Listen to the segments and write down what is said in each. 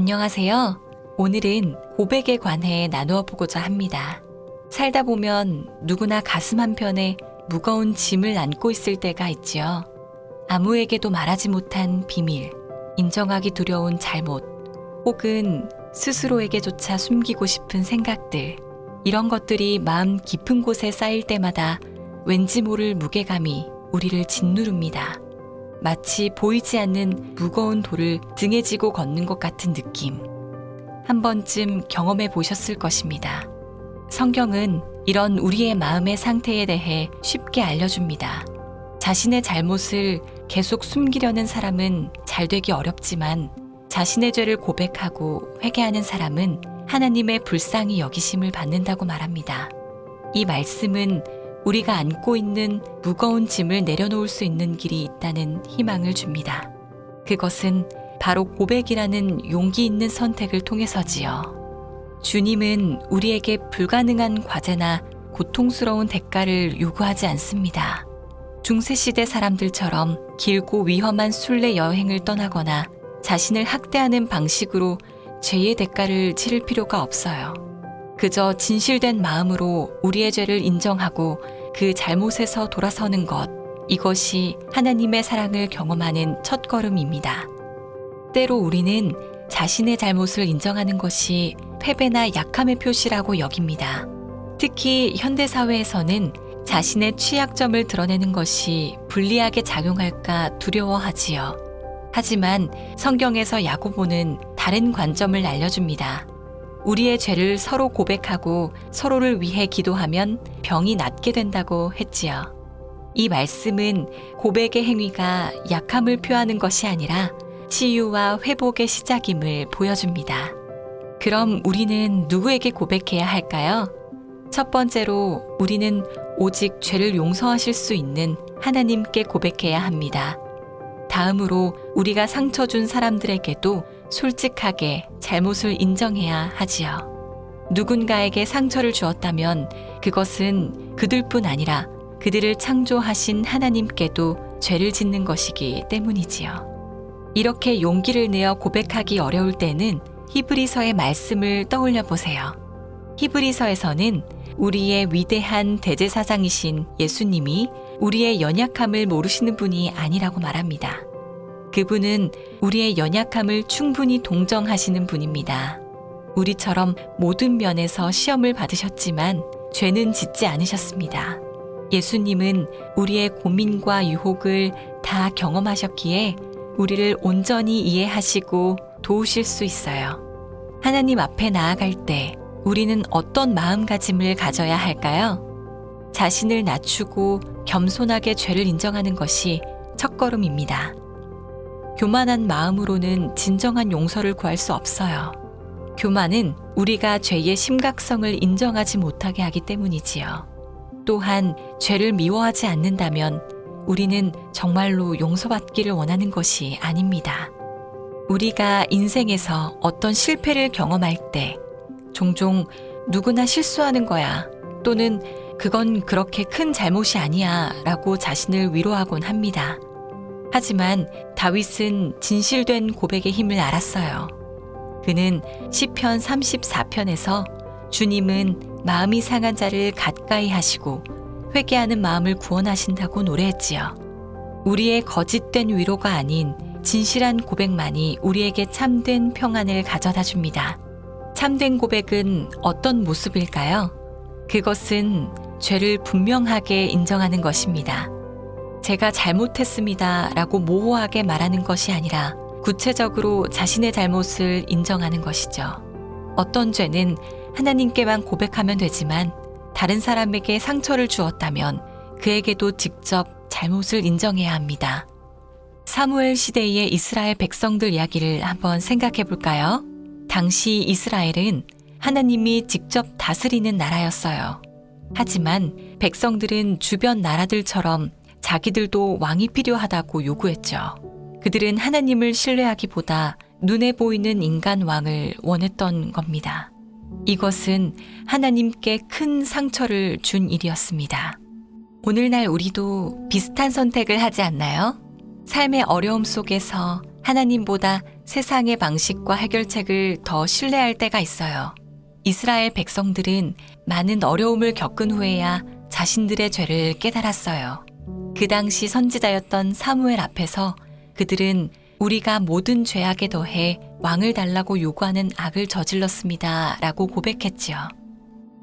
안녕하세요. 오늘은 고백에 관해 나누어 보고자 합니다. 살다 보면 누구나 가슴 한편에 무거운 짐을 안고 있을 때가 있지요. 아무에게도 말하지 못한 비밀, 인정하기 두려운 잘못, 혹은 스스로에게조차 숨기고 싶은 생각들, 이런 것들이 마음 깊은 곳에 쌓일 때마다 왠지 모를 무게감이 우리를 짓누릅니다. 마치 보이지 않는 무거운 돌을 등에 지고 걷는 것 같은 느낌. 한 번쯤 경험해 보셨을 것입니다. 성경은 이런 우리의 마음의 상태에 대해 쉽게 알려줍니다. 자신의 잘못을 계속 숨기려는 사람은 잘 되기 어렵지만 자신의 죄를 고백하고 회개하는 사람은 하나님의 불쌍히 여기심을 받는다고 말합니다. 이 말씀은 우리가 안고 있는 무거운 짐을 내려놓을 수 있는 길이 있다는 희망을 줍니다. 그것은 바로 고백이라는 용기 있는 선택을 통해서지요. 주님은 우리에게 불가능한 과제나 고통스러운 대가를 요구하지 않습니다. 중세시대 사람들처럼 길고 위험한 순례 여행을 떠나거나 자신을 학대하는 방식으로 죄의 대가를 치를 필요가 없어요. 그저 진실된 마음으로 우리의 죄를 인정하고 그 잘못에서 돌아서는 것, 이것이 하나님의 사랑을 경험하는 첫걸음입니다. 때로 우리는 자신의 잘못을 인정하는 것이 패배나 약함의 표시라고 여깁니다. 특히 현대사회에서는 자신의 취약점을 드러내는 것이 불리하게 작용할까 두려워하지요. 하지만 성경에서 야고보는 다른 관점을 알려줍니다. 우리의 죄를 서로 고백하고 서로를 위해 기도하면 병이 낫게 된다고 했지요. 이 말씀은 고백의 행위가 약함을 표하는 것이 아니라 치유와 회복의 시작임을 보여줍니다. 그럼 우리는 누구에게 고백해야 할까요? 첫 번째로 우리는 오직 죄를 용서하실 수 있는 하나님께 고백해야 합니다. 다음으로 우리가 상처 준 사람들에게도 솔직하게 잘못을 인정해야 하지요. 누군가에게 상처를 주었다면 그것은 그들뿐 아니라 그들을 창조하신 하나님께도 죄를 짓는 것이기 때문이지요. 이렇게 용기를 내어 고백하기 어려울 때는 히브리서의 말씀을 떠올려 보세요. 히브리서에서는 우리의 위대한 대제사장이신 예수님이 우리의 연약함을 모르시는 분이 아니라고 말합니다. 그분은 우리의 연약함을 충분히 동정하시는 분입니다. 우리처럼 모든 면에서 시험을 받으셨지만 죄는 짓지 않으셨습니다. 예수님은 우리의 고민과 유혹을 다 경험하셨기에 우리를 온전히 이해하시고 도우실 수 있어요. 하나님 앞에 나아갈 때 우리는 어떤 마음가짐을 가져야 할까요? 자신을 낮추고 겸손하게 죄를 인정하는 것이 첫걸음입니다. 교만한 마음으로는 진정한 용서를 구할 수 없어요. 교만은 우리가 죄의 심각성을 인정하지 못하게 하기 때문이지요. 또한 죄를 미워하지 않는다면 우리는 정말로 용서받기를 원하는 것이 아닙니다. 우리가 인생에서 어떤 실패를 경험할 때 종종 누구나 실수하는 거야 또는 그건 그렇게 큰 잘못이 아니야 라고 자신을 위로하곤 합니다. 하지만 다윗은 진실된 고백의 힘을 알았어요. 그는 시편 34편에서 주님은 마음이 상한 자를 가까이 하시고 회개하는 마음을 구원하신다고 노래했지요. 우리의 거짓된 위로가 아닌 진실한 고백만이 우리에게 참된 평안을 가져다 줍니다. 참된 고백은 어떤 모습일까요? 그것은 죄를 분명하게 인정하는 것입니다. 제가 잘못했습니다 라고 모호하게 말하는 것이 아니라 구체적으로 자신의 잘못을 인정하는 것이죠. 어떤 죄는 하나님께만 고백하면 되지만 다른 사람에게 상처를 주었다면 그에게도 직접 잘못을 인정해야 합니다. 사무엘 시대의 이스라엘 백성들 이야기를 한번 생각해 볼까요? 당시 이스라엘은 하나님이 직접 다스리는 나라였어요. 하지만 백성들은 주변 나라들처럼 자기들도 왕이 필요하다고 요구했죠. 그들은 하나님을 신뢰하기보다 눈에 보이는 인간 왕을 원했던 겁니다. 이것은 하나님께 큰 상처를 준 일이었습니다. 오늘날 우리도 비슷한 선택을 하지 않나요? 삶의 어려움 속에서 하나님보다 세상의 방식과 해결책을 더 신뢰할 때가 있어요. 이스라엘 백성들은 많은 어려움을 겪은 후에야 자신들의 죄를 깨달았어요. 그 당시 선지자였던 사무엘 앞에서 그들은 우리가 모든 죄악에 더해 왕을 달라고 요구하는 악을 저질렀습니다 라고 고백했지요.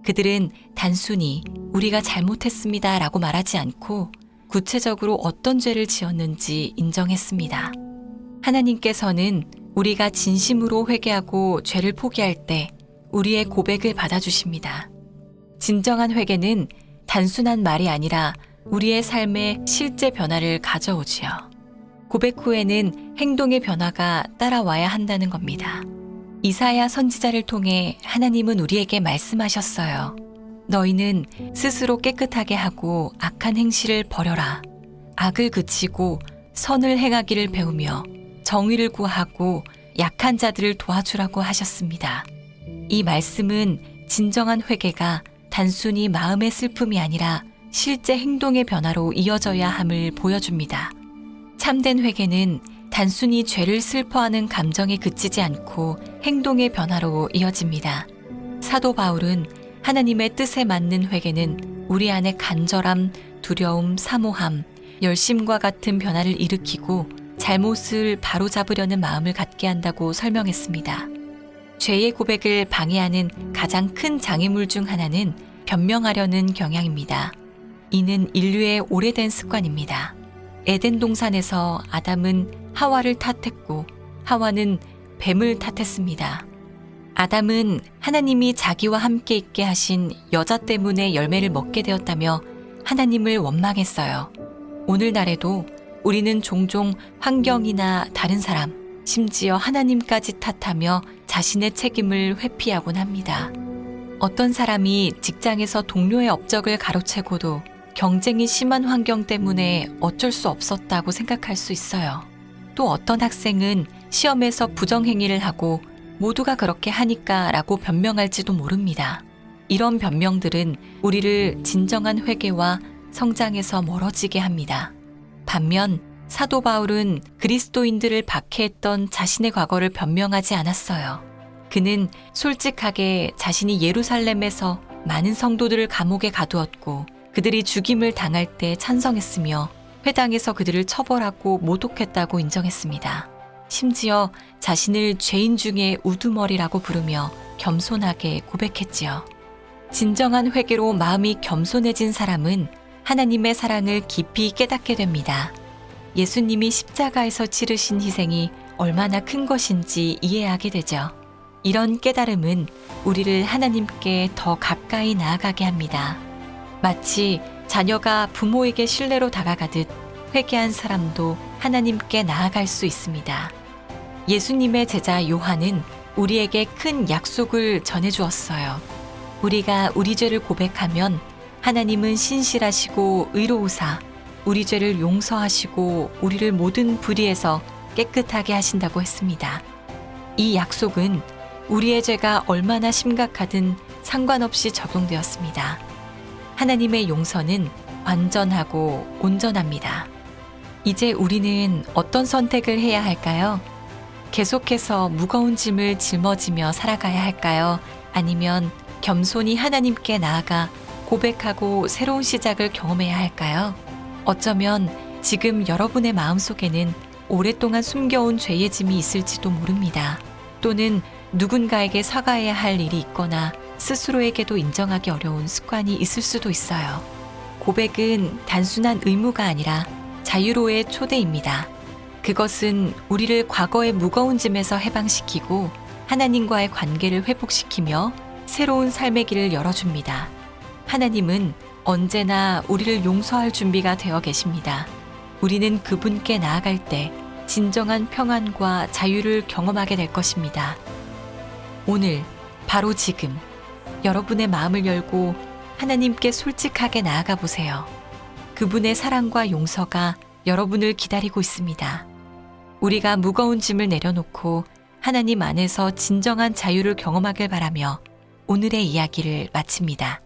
그들은 단순히 우리가 잘못했습니다 라고 말하지 않고 구체적으로 어떤 죄를 지었는지 인정했습니다. 하나님께서는 우리가 진심으로 회개하고 죄를 포기할 때 우리의 고백을 받아주십니다. 진정한 회개는 단순한 말이 아니라 우리의 삶에 실제 변화를 가져오지요. 고백 후에는 행동의 변화가 따라와야 한다는 겁니다. 이사야 선지자를 통해 하나님은 우리에게 말씀하셨어요. 너희는 스스로 깨끗하게 하고 악한 행실을 버려라. 악을 그치고 선을 행하기를 배우며 정의를 구하고 약한 자들을 도와주라고 하셨습니다. 이 말씀은 진정한 회개가 단순히 마음의 슬픔이 아니라 실제 행동의 변화로 이어져야 함을 보여줍니다. 참된 회개는 단순히 죄를 슬퍼하는 감정에 그치지 않고 행동의 변화로 이어집니다. 사도 바울은 하나님의 뜻에 맞는 회개는 우리 안에 간절함, 두려움, 사모함, 열심과 같은 변화를 일으키고 잘못을 바로잡으려는 마음을 갖게 한다고 설명했습니다. 죄의 고백을 방해하는 가장 큰 장애물 중 하나는 변명하려는 경향입니다. 이는 인류의 오래된 습관입니다. 에덴 동산에서 아담은 하와를 탓했고 하와는 뱀을 탓했습니다. 아담은 하나님이 자기와 함께 있게 하신 여자 때문에 열매를 먹게 되었다며 하나님을 원망했어요. 오늘날에도 우리는 종종 환경이나 다른 사람, 심지어 하나님까지 탓하며 자신의 책임을 회피하곤 합니다. 어떤 사람이 직장에서 동료의 업적을 가로채고도 경쟁이 심한 환경 때문에 어쩔 수 없었다고 생각할 수 있어요. 또 어떤 학생은 시험에서 부정행위를 하고 모두가 그렇게 하니까 라고 변명할지도 모릅니다. 이런 변명들은 우리를 진정한 회개와 성장에서 멀어지게 합니다. 반면 사도 바울은 그리스도인들을 박해했던 자신의 과거를 변명하지 않았어요. 그는 솔직하게 자신이 예루살렘에서 많은 성도들을 감옥에 가두었고 그들이 죽임을 당할 때 찬성했으며 회당에서 그들을 처벌하고 모독했다고 인정했습니다. 심지어 자신을 죄인 중에 우두머리라고 부르며 겸손하게 고백했지요. 진정한 회개로 마음이 겸손해진 사람은 하나님의 사랑을 깊이 깨닫게 됩니다. 예수님이 십자가에서 치르신 희생이 얼마나 큰 것인지 이해하게 되죠. 이런 깨달음은 우리를 하나님께 더 가까이 나아가게 합니다. 마치 자녀가 부모에게 신뢰로 다가가듯 회개한 사람도 하나님께 나아갈 수 있습니다. 예수님의 제자 요한은 우리에게 큰 약속을 전해주었어요. 우리가 우리 죄를 고백하면 하나님은 신실하시고 의로우사 우리 죄를 용서하시고 우리를 모든 불의에서 깨끗하게 하신다고 했습니다. 이 약속은 우리의 죄가 얼마나 심각하든 상관없이 적용되었습니다. 하나님의 용서는 완전하고 온전합니다. 이제 우리는 어떤 선택을 해야 할까요? 계속해서 무거운 짐을 짊어지며 살아가야 할까요? 아니면 겸손히 하나님께 나아가 고백하고 새로운 시작을 경험해야 할까요? 어쩌면 지금 여러분의 마음속에는 오랫동안 숨겨온 죄의 짐이 있을지도 모릅니다. 또는 누군가에게 사과해야 할 일이 있거나 스스로에게도 인정하기 어려운 습관이 있을 수도 있어요. 고백은 단순한 의무가 아니라 자유로의 초대입니다. 그것은 우리를 과거의 무거운 짐에서 해방시키고 하나님과의 관계를 회복시키며 새로운 삶의 길을 열어줍니다. 하나님은 언제나 우리를 용서할 준비가 되어 계십니다. 우리는 그분께 나아갈 때 진정한 평안과 자유를 경험하게 될 것입니다. 오늘, 바로 지금, 여러분의 마음을 열고 하나님께 솔직하게 나아가 보세요. 그분의 사랑과 용서가 여러분을 기다리고 있습니다. 우리가 무거운 짐을 내려놓고 하나님 안에서 진정한 자유를 경험하길 바라며 오늘의 이야기를 마칩니다.